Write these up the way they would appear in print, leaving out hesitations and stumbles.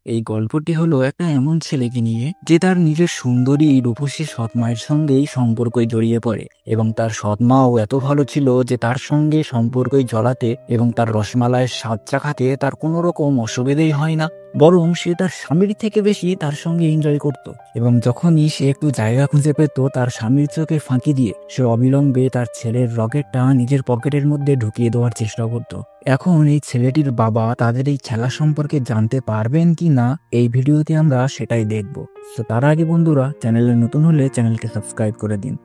এই গল্পটি হলো একটা এমন ছেলেকে নিয়ে যে তার নিজের সুন্দরী রূপসী সৎ মায়ের সঙ্গেই সম্পর্কে জড়িয়ে পড়ে এবং তার সৎ মাও এত ভালো ছিল যে তার সঙ্গে সম্পর্কই জড়াতে এবং তার রসমালাইয়ের স্বাদ চাখাতে তার কোনো রকম অসুবিধেই হয় না, বরং সে তার স্বামীর থেকে বেশি তার সঙ্গে এনজয় করত। এবং যখনই সে একটু জায়গা খুঁজে পেত তার স্বামীর চোখে ফাঁকি দিয়ে সে অবিলম্বে তার ছেলের রকেটটা নিজের পকেটের মধ্যে ঢুকিয়ে দেওয়ার চেষ্টা করত। এখন এই ছেলেটির বাবা তাদের এই খেলা সম্পর্কে জানতে পারবেন কি না এই ভিডিওতে আমরা সেটাই দেখব। তো তার আগে বন্ধুরা, চ্যানেলে নতুন হলে চ্যানেলকে সাবস্ক্রাইব করে দিন।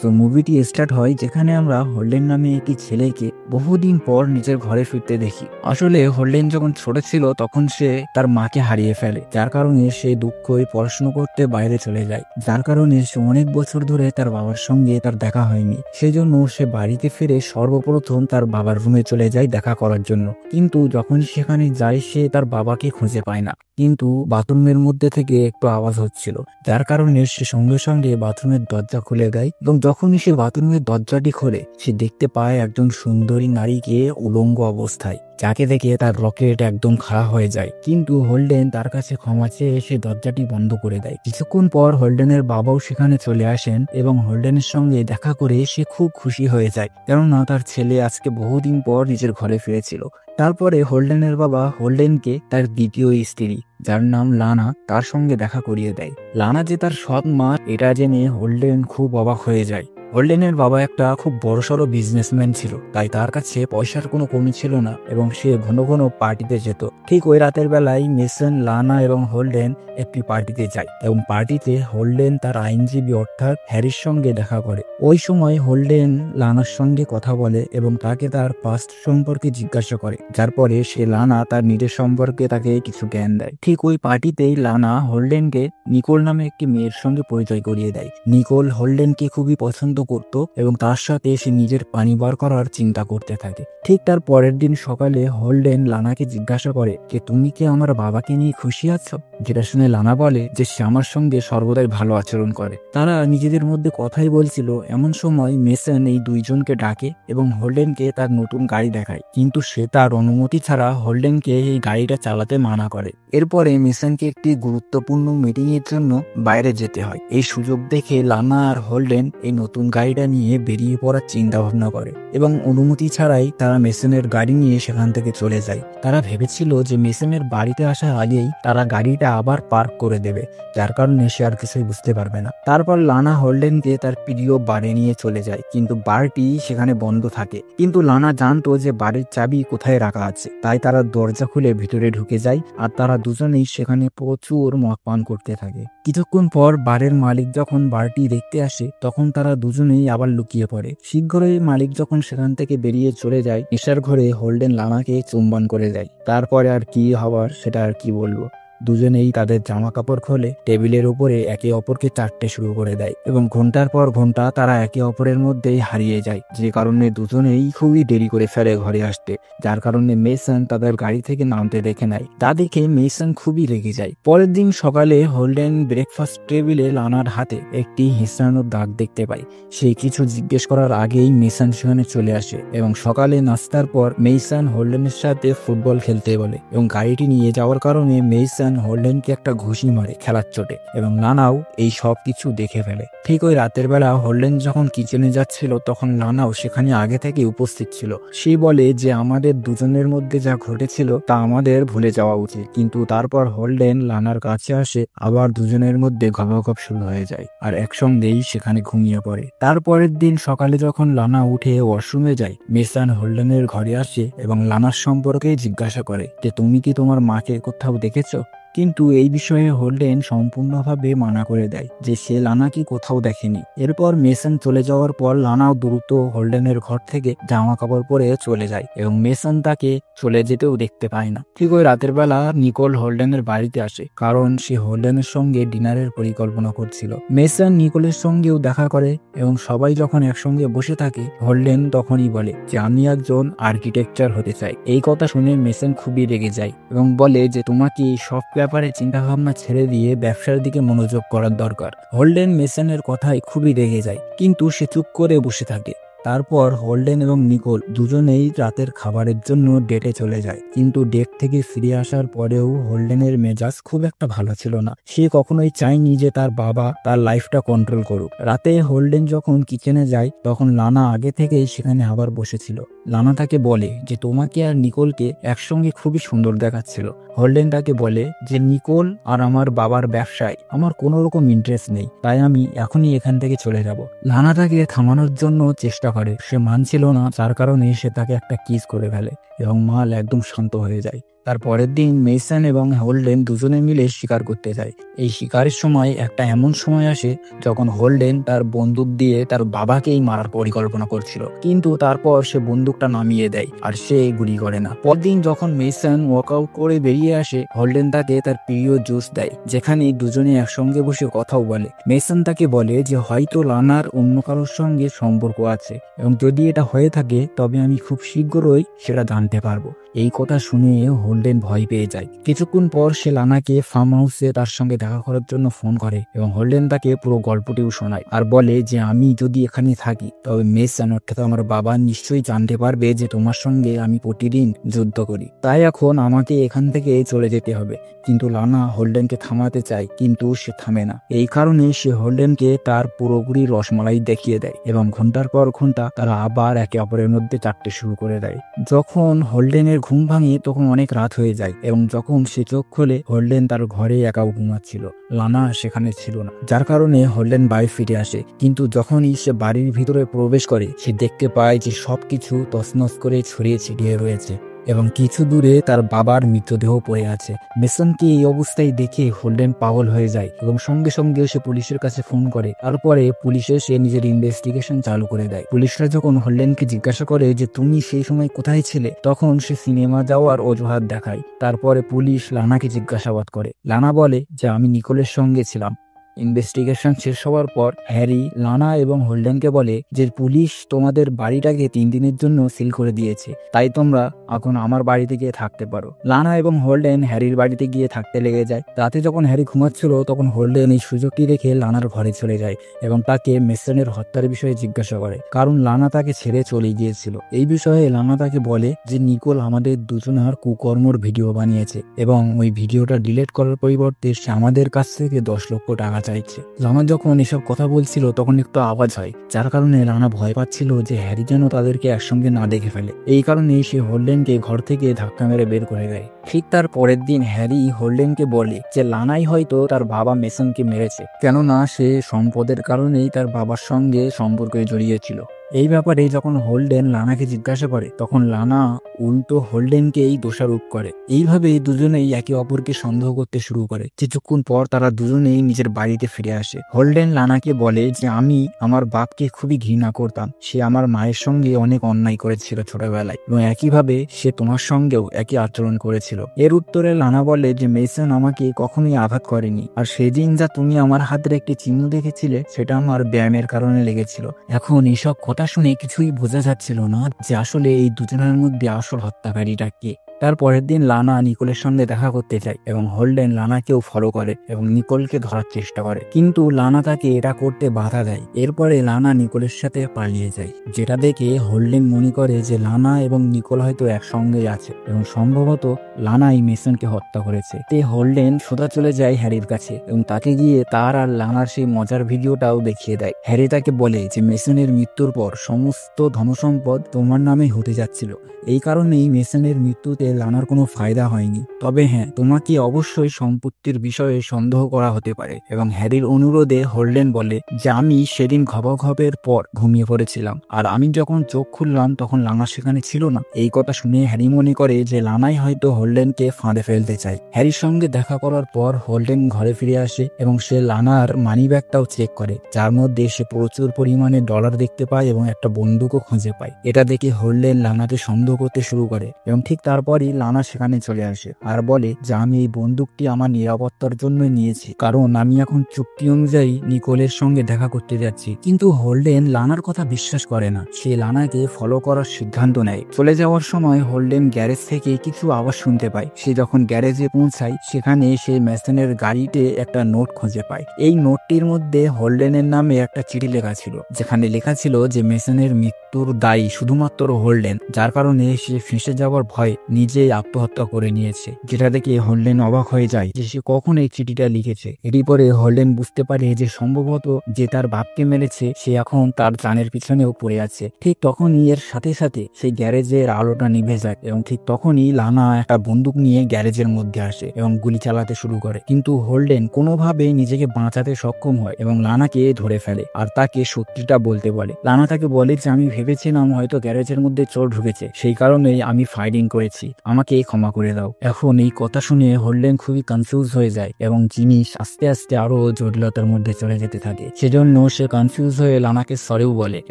তো মুভিটি স্টার্ট হয় যেখানে আমরা হোল্ডেন নামে একটি ছেলেকে বহুদিন পর নিজের ঘরে ফিরতে দেখি। আসলে হোল্ডেন যখন ছোট ছিল তখন সে তার মাকে হারিয়ে ফেলে, যার কারণে সে দুঃখই পড়াশোনা করতে বাইরে চলে যায়, যার কারণে সে অনেক বছর ধরে তার বাবার সঙ্গে তার দেখা হয়নি। সেজন্য সে বাড়িতে ফিরে সর্বপ্রথম তার বাবার রুমে চলে যায় দেখা করার জন্য। কিন্তু যখন সেখানে যায় সে তার বাবাকে খুঁজে পায় না, কিন্তু বাথরুমের মধ্যে থেকে একটু আওয়াজ হচ্ছিল, যার কারণে সে সঙ্গে সঙ্গে বাথরুমের দরজা খুলে দেয়। এবং যখনই সে বাথরুমের দরজাটি খোলে সে দেখতে পায় একজন সুন্দরী নারীকে উলঙ্গ অবস্থায়, যাকে দেখে তার রকেট একদম খাড়া হয়ে যায়। কিন্তু হোল্ডেন তার কাছে ক্ষমা চেয়ে সে দরজাটি বন্ধ করে দেয়। কিছুক্ষণ পর হোল্ডেনের বাবাও সেখানে চলে আসেন এবং হোল্ডেনের সঙ্গে দেখা করে সে খুব খুশি হয়ে যায়, কেননা তার ছেলে আজকে বহুদিন পর নিজের ঘরে ফিরেছিল। তারপরে হোল্ডেনের বাবা হোল্ডেনকে তার দ্বিতীয় স্ত্রী, যার নাম লানা, তার সঙ্গে দেখা করিয়ে দেয়। লানা যে তার সৎ মা এটা জেনে হোল্ডেন খুব অবাক হয়ে যায়। হোল্ডেনের বাবা একটা খুব বড়সড় বিজনেসম্যান ছিল, তাই তার কাছে পয়সার কোনো কমি ছিল না এবং সে ঘন ঘন পার্টিতে যেত। ঠিক ওই রাতের বেলায় মেসন, লানা এবং হোল্ডেন একটি পার্টিতে যায় এবং পার্টিতে হোল্ডেন তার আইনজীবী অর্থাৎ হ্যারির সঙ্গে দেখা করে। ওই সময় হোল্ডেন লানার সঙ্গে কথা বলে এবং তাকে তার পাস্ট সম্পর্কে জিজ্ঞাসা করে, যার পরে সে লানা তার নিজের সম্পর্কে তাকে কিছু জ্ঞান দেয়। ঠিক ওই পার্টিতেই লানা হোল্ডেনকে নিকোল নামে একটি মেয়ের সঙ্গে পরিচয় করিয়ে দেয়। নিকোল হোল্ডেনকে খুবই পছন্দ করত এবং তার সাথে সে নিজের পানি বার করার চিন্তা করতে থাকে। ঠিক তার পরের দিন সকালে হোল্ডেন লানাকে জিজ্ঞাসা করে যে তুমি কি আমার বাবাকে নিয়ে খুশি আছো, যেটা শুনে লানা বলে যে সে আমার সঙ্গে সর্বদাই ভালো আচরণ করে। তারা নিজেদের মধ্যে কথাই বলছিল, এমন সময় মেসন এই দুইজনকে ডাকে এবং হোল্ডেনকে তার নতুন গাড়ি দেখায়, কিন্তু সে তার অনুমতি ছাড়া হোল্ডেনকে এই গাড়িটা চালাতে মানা করে। এরপরে মেসনকে একটি গুরুত্বপূর্ণ মিটিং এর জন্য বাইরে যেতে হয়। এই সুযোগ দেখে লানা আর হোল্ডেন এই নতুন গাড়িটা নিয়ে বেরিয়ে পড়ার চিন্তা ভাবনা করে এবং অনুমতি ছাড়াই তারা মেসনের গাড়ি নিয়ে সেখান থেকে চলে যায়। তারা ভেবেছিল যে মেসনের বাড়িতে আসার আগেই তারা গাড়িটা আবার পার্ক করে দেবে, যার কারণে সে আর কিছুই বুঝতে পারবে না। তারপর লানা হোল্ডেনকে তার প্রিয় বারে নিয়ে চলে যায়, কিন্তু বারটি সেখানে বন্ধ থাকে। কিন্তু লানা জানতো যে বাড়ির চাবি কোথায় রাখা আছে, তাই তারা দরজা খুলে ভিতরে ঢুকে যায় আর তারা দুজনেই সেখানে প্রচুর মদ পান করতে থাকে। কিছুক্ষণ পর বারের মালিক যখন বারটি দেখতে আসে তখন তারা দুজনেই আবার লুকিয়ে পড়ে। শীঘ্রই মালিক যখন সেখান থেকে বেরিয়ে চলে যায়, নেশার ঘরে হোল্ডেন লানাকে চুম্বন করে দেয়। তারপরে আর কি হবার সেটা আর কি বলবো। দুজনেই তাদের জামা কাপড় খোলে, টেবিলের উপরে একে অপরকে চাটতে শুরু করে দেয় এবং ঘন্টার পর ঘন্টা তারা একে অপরের মধ্যেই হারিয়ে যায়, যে কারণে দুজনেই খুবই দেরি করে ফেলে ঘরে আসতে, যার কারণে মেসন তাদের গাড়ি থেকে নামতে দেখে নেয়। তা দেখে মেসন খুবই রেগে যায়। পরের দিন সকালে হোল্ডেন ব্রেকফাস্ট টেবিলে লানার হাতে একটি হিঁচড়ানোর দাগ দেখতে পায়। সে কিছু জিজ্ঞেস করার আগেই মেসন সেখানে চলে আসে এবং সকালে নাস্তার পর মেসন হোল্ডেনের সাথে ফুটবল খেলতে বলে এবং গাড়িটি নিয়ে যাওয়ার কারণে মেসন হোল্ডেনকে একটা ঘুষি মারে খেলার চোটে এবং লানাও এই সব কিছু দেখে ফেলে। ঠিক ওই রাতের বেলা হোল্ডেন যখন কিচেনে যাচ্ছিল তখন লানাও সেখানে আগে থেকে উপস্থিত ছিল। সে বলে যে আমাদের দুজনের মধ্যে যা ঘটেছিল তা আমাদের ভুলে যাওয়া উচিত, কিন্তু তারপর হোল্ডেন লানার কাছে আসে, আবার দুজনের মধ্যে গপাগপ শুরু হয়ে যায় আর একসঙ্গেই সেখানে ঘুমিয়ে পড়ে। তারপরের দিন সকালে যখন লানা উঠে ওয়াশরুমে যায়, মেসন হোল্ডেনের ঘরে আসে এবং লানার সম্পর্কে জিজ্ঞাসা করে যে তুমি কি তোমার মাকে কোথাও দেখেছো, কিন্তু এই বিষয়ে হোল্ডেন সম্পূর্ণভাবে মানা করে দেয় যে সে লানাকে কোথাও দেখেনি। এরপর মেসন চলে যাওয়ার পর লানাও দ্রুত হোল্ডেনের ঘর থেকে জামা কাপড় পরে চলে যায় এবং মেসন তাকে চলে যেতেও দেখতে পায় না। ঠিক ওই রাতের বেলা নিকোল হোল্ডেনের বাড়িতে আসে, কারণ সে হোল্ডেনের সঙ্গে ডিনারের পরিকল্পনা করছিল। মেসন নিকোলের সঙ্গেও দেখা করে এবং সবাই যখন একসঙ্গে বসে থাকে হোল্ডেন তখনই বলে যে আমি একজন আর্কিটেকচার হতে চাই। এই কথা শুনে মেসন খুবই রেগে যায় এবং বলে যে তোমাকে সব ব্যাপারে চিন্তা ভাবনা ছেড়ে দিয়ে ব্যবসার দিকে মনোযোগ করার দরকার। হোল্ডেন মেসনের কথায় খুবই রেগে যায়, কিন্তু সে চুপ করে বসে থাকে। তারপর হোল্ডেন এবং নিকোল দুজনেই রাতের খাবারের জন্য ডেটে চলে যায়, কিন্তু ডেট থেকে ফিরে আসার পরেও হোল্ডেনের মেজাজ খুব একটা ভালো ছিল না। সে কখনোই চায়নি যে তার বাবা তার লাইফটা কন্ট্রোল করুক। রাতে হোল্ডেন যখন কিচেনে যায় তখন লানা আগে থেকেই সেখানে আবার বসেছিল। লানা তাকে বলে যে তোমাকে আর নিকোলকে একসঙ্গে খুবই সুন্দর দেখাচ্ছিল। হোল্ডেন তাকে বলে যে নিকোল আর আমার বাবার ব্যবসায় আমার কোনো রকম ইন্টারেস্ট নেই, তাই আমি এখনই এখান থেকে চলে যাব। লানা তাকে থামানোর জন্য চেষ্টা করে, সে মানছিল না, যার কারণে সে তাকে একটা কিস করে ফেলে এবং মাল একদম শান্ত হয়ে যায়। তার পরের দিন মেসন এবং হোল্ডেন দুজনে মিলে শিকার করতে যায়। এই শিকারের সময় একটা এমন সময় আসে যখন হোল্ডেন তার বন্দুক দিয়ে তার বাবাকেই মারার পরিকল্পনা করছিল, কিন্তু তারপর সে বন্দুকটা নামিয়ে দেয় আর সে গুলি করে না। পরদিন যখন মেসন ওয়ার্কআউট করে বেরিয়ে আসে, হোল্ডেন তাকে তার প্রিয় জুস দেয়, যেখানে দুজনে একসঙ্গে বসে কথাও বলে। মেসন তাকে বলে যে হয়তো লানার অন্য কারোর সঙ্গে সম্পর্ক আছে এবং যদি এটা হয়ে থাকে তবে আমি খুব শীঘ্রই সেটা জানতে পারবো। এই কথা শুনে হোল্ডেন ভয় পেয়ে যায়। কিছুক্ষণ পর সে লানাকে ফার্ম হাউসে তার সঙ্গে দেখা করার জন্য ফোন করে এবং হোল্ডেন তাকে পুরো গল্পটিও শোনায় আর বলে যে আমি যদি এখানে থাকি তবে মেসন অর্থাৎ আমার বাবা নিশ্চয়ই জানতে পারবে যে তোমার সঙ্গে আমি প্রতিদিন যুদ্ধ করি, তাই এখন আমাকে এখান থেকে চলে যেতে হবে। কিন্তু লানা হোল্ডেনকে থামাতে চায়, কিন্তু সে থামে না। এই কারণে সে হোল্ডেনকে তার পুরোপুরি রসমালাই দেখিয়ে দেয় এবং ঘন্টার পর ঘন্টা তারা আবার একে অপরের মধ্যে চাটতে শুরু করে দেয়। যখন হোল্ডেনের ঘুম ভাঙে তখন অনেক রাত হয়ে যায় এবং যখন সে চোখ খোলে হোল্ডেন তার ঘরে একা ঘুমাচ্ছিল, লানা সেখানে ছিল না। যার কারণে হোল্ডেন বাড়ি ফিরে আসে, কিন্তু যখনই সে বাড়ির ভিতরে প্রবেশ করে সে দেখতে পায় যে সবকিছু তছনছ করে ছড়িয়ে ছিটিয়ে রয়েছে এবং কিছু দূরে তার বাবার মৃতদেহ পড়ে আছে। মেসনকে এই অবস্থায় দেখে হোল্ডেন পাগল হয়ে যায় এবং সঙ্গে সঙ্গে সে পুলিশের কাছে ফোন করে। তারপরে পুলিশে সে নিজের ইনভেস্টিগেশন চালু করে দেয়। পুলিশরা যখন হোল্ডেনকে জিজ্ঞাসা করে যে তুমি সেই সময় কোথায় ছিলে, তখন সে সিনেমা যাওয়ার অজুহাত দেখায়। তারপরে পুলিশ লানাকে জিজ্ঞাসাবাদ করে। লানা বলে যে আমি নিকোলের সঙ্গে ছিলাম। ইনভেস্টিগেশন শেষ হওয়ার পর হ্যারি লানা এবং হোল্ডেনকে বলে যে পুলিশ তোমাদের বাড়িটাকে 3 দিনের জন্য সিল করে দিয়েছে, তাই তোমরা এখন আমার বাড়িতে গিয়ে থাকতে পারো। লানা এবং হোল্ডেন হ্যারির বাড়িতে গিয়ে থাকতে লেগে যায়। রাতে যখন হ্যারি ঘুমাচ্ছিল তখন হোল্ডেন এই সুযোগটি রেখে লানার ঘরে চলে যায় এবং তাকে মেসনের হত্যার বিষয়ে জিজ্ঞাসা করে, কারণ লানা তাকে ছেড়ে চলে গিয়েছিল। এই বিষয়ে লানা তাকে বলে যে নিকোল আমাদের দুজনের কুকর্মর ভিডিও বানিয়েছে এবং ওই ভিডিওটা ডিলিট করার পরিবর্তে সে আমাদের কাছ থেকে 10 লক্ষ টাকা চাইছে। লানা যখন এসব কথা বলছিল তখন একটু আওয়াজ হয়, যার কারণে লানা ভয় পাচ্ছিল যে হ্যারি যেন তাদেরকে একসঙ্গে না দেখে ফেলে। এই কারণে সে হোল্ডেনকে ঘর থেকে ধাক্কা মেরে বের করে দেয়। ঠিক তার পরের দিন হ্যারি হোল্ডেনকে বলে যে লানাই হয়তো তার বাবা মেসনকে মেরেছে, কেননা সে সম্পদের কারণেই তার বাবার সঙ্গে সম্পর্কে জড়িয়েছিল। এই ব্যাপারে যখন হোল্ডেন লানাকে জিজ্ঞাসা করে তখন লানা উল্টো হোল্ডেনকেই দোষারোপ করে। এইভাবে দুজনেই একে অপরকে সন্দেহ করতে শুরু করে। কিছুক্ষণ পর তারা দুজনেই নিজের বাড়িতে ফিরে আসে। হোল্ডেন লানাকে বলে যে আমি আমার বাপকে খুবই ঘৃণা করতাম, সে আমার মায়ের সঙ্গে অনেক অন্যায় করেছিল ছোটবেলায় এবং একইভাবে সে তোমার সঙ্গেও একই আচরণ করেছিল। এর উত্তরে লানা বলে যে মেসন আমাকে কখনোই আঘাত করেনি, আর সেদিন যা তুমি আমার হাতের একটি চিহ্ন দেখেছিলে সেটা আমার ব্যায়ামের কারণে লেগেছিল। এখন এইসব কথা শুনে কিছুই বোঝা যাচ্ছিল না যে আসলে এই দুজনের মধ্যে আসল হত্যাকারীটা কে। তার পরের দিন লানা নিকোলের সঙ্গে দেখা করতে চায় এবং হোল্ডেন লানাকেও ফলো করে এবং নিকোলকে ধরার চেষ্টা করে, কিন্তু লানা তাকে এটা করতে বাধা দেয়। এরপরে লানা নিকোলের সাথে পালিয়ে যায়, যেটা দেখে হোল্ডেন মনে করে যে লানা এবং নিকোল হয়তো একসঙ্গে আছে এবং সম্ভবত লানাই মেসনকে হত্যা করেছে। তে হোল্ডেন সোজা চলে যায় হ্যারির কাছে এবং তাকে গিয়ে তার আর লানার সেই মজার ভিডিওটাও দেখিয়ে দেয়। হ্যারি তাকে বলে যে মেসনের মৃত্যুর পর সমস্ত ধনসম্পদ তোমার নামে হতে যাচ্ছিল, এই কারণেই মেসনের মৃত্যুতে লানার কোনো ফায়দা হয়নি। তবে হ্যাঁ, তোমাকে অবশ্যই সম্পত্তির বিষয়ে সন্দেহ করা হতে পারে। এবং হ্যারির অনুরোধে হোল্ডেন বলে যে আমি সেদিন ঘপঘপের পর ঘুমিয়ে পড়েছিলাম, আর আমি যখন চোখ খুললাম তখন লানা সেখানে ছিল না। এই কথা শুনে হ্যারি মনে করে যে লানাই হয়তো হোল্ডেনকে ফাঁদে ফেলতে চায়। হ্যারির সঙ্গে দেখা করার পর হোল্ডেন ঘরে ফিরে আসে এবং সে লানার মানি ব্যাগটাও চেক করে, যার মধ্যে সে প্রচুর পরিমাণে ডলার দেখতে পায় এবং একটা বন্দুকও খুঁজে পায়। এটা দেখে হোল্ডেন লানাকে সন্দেহ করতে শুরু করে এবং ঠিক তারপর তারপরই লানা সেখানে চলে আসে আর বলে যে আমি এই বন্দুকটি আমার নিরাপত্তার জন্য নিয়েছি, কারণ আমি এখন চুক্তি অনুযায়ী নিকোলের সঙ্গে দেখা করতে যাচ্ছি। কিন্তু হোল্ডেন লানার কথা বিশ্বাস করে না। সে লানাকে ফলো করার সিদ্ধান্ত নেয়। চলে যাওয়ার সময় হোল্ডেন গ্যারেজ থেকে কিছু আওয়াজ শুনতে পায়। সে যখন গ্যারেজে পৌঁছায় সেখানে সে মেসনের গাড়িতে একটা নোট খুঁজে পায়। এই নোটটির মধ্যে হোল্ডেনের নামে একটা চিঠি লেখা ছিল, যেখানে লেখা ছিল যে মেসনের মৃত্যুর দায়ী শুধুমাত্র হোল্ডেন, যার কারণে সে ফেঁসে যাওয়ার ভয়ে নিজেই আত্মহত্যা করে নিয়েছে। যেটা দেখে হোল্ডেন অবাক হয়ে যায় যে সে কখন এই চিঠিটা লিখেছে। এটি পরে হোল্ডেন বুঝতে পারে যে সম্ভবত যে তার বাপকে মেরেছে সে এখন তার জানের পিছনেও পড়ে আছে। ঠিক তখনই এর সাথে সাথে সেই গ্যারেজের আলোটা নিভে যায় এবং ঠিক তখনই লানা একটা বন্দুক নিয়ে গ্যারেজের মধ্যে আসে এবং গুলি চালাতে শুরু করে। কিন্তু হোল্ডেন কোনোভাবে নিজেকে বাঁচাতে সক্ষম হয় এবং লানাকে ধরে ফেলে আর তাকে সত্যিটা বলতে বলে। লানা তাকে বলে যে আমি ভেবেছিলাম হয়তো গ্যারেজের মধ্যে চোর ঢুকেছে, সেই কারণেই আমি ফাইটিং করেছি, আমাকে ক্ষমা করে দাও। এখন এই কথা শুনে হোল্ডেন খুবই কনফিউজ হয়ে যায় এবং জিনিস আস্তে আস্তে আরো জটিলতার মধ্যে চলে যেতে থাকে। সেজন্য সে কনফিউজ হয়ে লানাকে সরেও বলে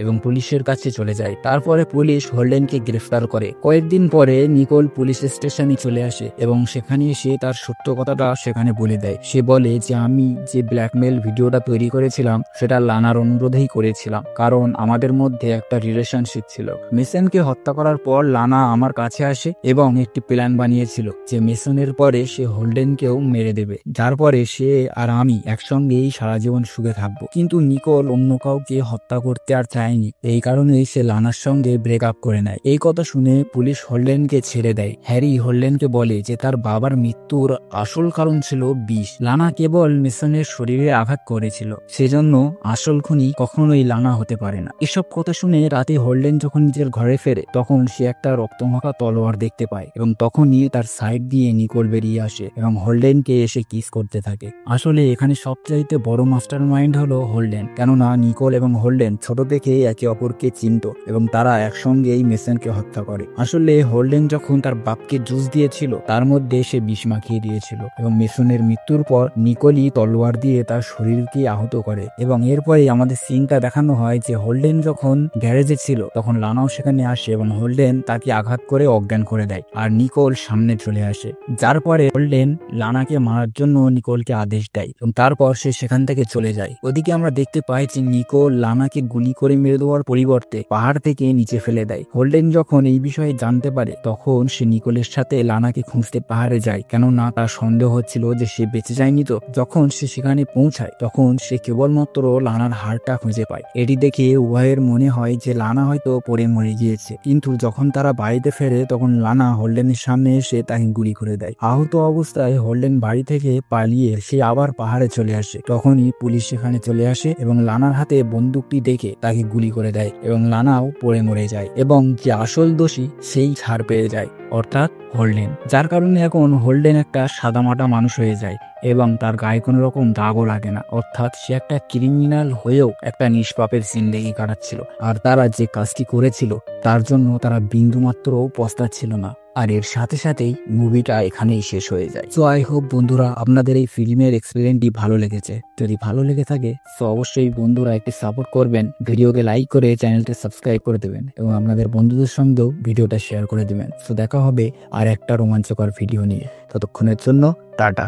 এবং পুলিশের কাছে চলে যায়। তারপরে পুলিশ হোল্ডেনকে গ্রেফতার করে। কয়েকদিন পরে নিকোল পুলিশ স্টেশনে চলে আসে এবং সেখানে এসে তার সত্য কথাটা সেখানে বলে দেয়। সে বলে যে আমি যে ব্ল্যাকমেল ভিডিওটা তৈরি করেছিলাম সেটা লানার অনুরোধেই করেছিলাম, কারণ আমাদের মধ্যে একটা রিলেশনশিপ ছিল। মেসনকে হত্যা করার পর লানা আমার কাছে আসে এবং একটি প্ল্যান বানিয়েছিল যে মেসনের পরে সে হোল্ডেনকেও মেরে দেবে, যার পরে সে আর আমি একসঙ্গেই সারা জীবন সুখে থাকবো। কিন্তু নিকোল অন্য কাউকে হত্যা করতে আর চায়নি, এই কারণেই সে লানার সঙ্গে ব্রেকআপ করে নেয়। এই কথা শুনে পুলিশ হোল্ডেনকে ছেড়ে দেয়। হ্যারি হোল্ডেনকে বলে যে তার বাবার মৃত্যুর আসল কারণ ছিল বিষ। লানা কেবল মেসনের শরীরে আঘাত করেছিল, সেজন্য আসল খুনি কখনোই লানা হতে পারে না। এসব কথা শুনে রাতে হোল্ডেন যখন নিজের ঘরে ফেরে তখন সে একটা রক্তমাখা তলোয়ার দেখতে পায় এবং তখনই তার সাইড দিয়ে নিকোল বেরিয়ে আসে এবং হোল্ডেনকে এসে কিস করতে থাকে। আসলে এখানে সবচাইতে বড় মাস্টার মাইন্ড হলো হোল্ডেন, কেননা নিকোল এবং হোল্ডেন ছোট থেকেই একে অপরকে চিনত এবং তারা একসঙ্গেই মেসনকে হত্যা করে। আসলে হোল্ডেন যখন তার বাপকে জুস দিয়েছিল তার মধ্যে সে বিষ মাখিয়ে দিয়েছিল এবং মেসনের মৃত্যুর পর নিকোলই তলোয়ার দিয়ে তার শরীরকে আহত করে। এবং এরপরে আমাদের সিনটা দেখানো হয় যে হোল্ডেন যখন গ্যারেজে ছিল তখন লানাও সেখানে আসে এবং হোল্ডেন তাকে আঘাত করে অজ্ঞান করে দেয় আর নিকোল সামনে চলে আসে, যার পরে হোল্ডেন লানাকে মারার জন্য নিকোলকে আদেশ দেয় এবং তারপর সে সেখান থেকে চলে যায়। ওদিকে আমরা দেখতে পাই যে নিকোল লানাকে গুলি করে মেরে দেওয়ার পরিবর্তে পাহাড় থেকে নিচে ফেলে দেয়। হোল্ডেন যখন এই বিষয়ে জানতে পারে তখন সে নিকোলের সাথে লানাকে খুঁজতে পাহাড়ে যায়, কেননা তার সন্দেহ হচ্ছিল যে সে বেঁচে যায়নি। তো যখন সে সেখানে পৌঁছায় তখন সে কেবলমাত্র লানার হাড়টা খুঁজে পায়। এটি দেখে উভয়ের মনে হয় যে লানা হয়তো পড়ে মরে গিয়েছে, কিন্তু যখন তারা বাড়িতে ফেরে তখন লানা হোল্ডেনের সামনে এসে তাকে গুলি করে দেয়। আহত অবস্থায় হোল্ডেন বাড়ি থেকে পালিয়ে সে আবার পাহাড়ে চলে আসে। তখনই পুলিশ সেখানে চলে আসে এবং লানার হাতে বন্দুকটি দেখে তাকে গুলি করে দেয় এবং লানাও পড়ে মরে যায় এবং যে আসল দোষী সেই ছাড় পেয়ে যায়, অর্থাৎ হোল্ডেন। যার কারণে এখন হোল্ডেন একটা সাদামাটা মানুষ হয়ে যায় এবং তার গায়ে কোনো রকম দাগও লাগে না, অর্থাৎ সে একটা ক্রিমিনাল হয়েও একটা নিষ্পাপের জিন্দেগি কাটাচ্ছিল। আর তারা যে কাজটি করেছিল তার জন্য তারা বিন্দুমাত্রও পস্তাচ্ছিল না। আর এর সাথে সাথেই মুভিটা এখানেই শেষ হয়ে যায়। সো আই হোপ বন্ধুরা আপনাদের এই ফিল্মের এক্সপিরিয়েন্সটি ভালো লেগেছে। যদি ভালো লেগে থাকে তো অবশ্যই বন্ধুরা একটি সাপোর্ট করবেন, ভিডিওকে লাইক করে চ্যানেলটি সাবস্ক্রাইব করে দেবেন এবং আপনাদের বন্ধুদের সঙ্গেও ভিডিওটা শেয়ার করে দেবেন। তো দেখা হবে আর একটা রোমাঞ্চকর ভিডিও নিয়ে, ততক্ষণের জন্য টাটা।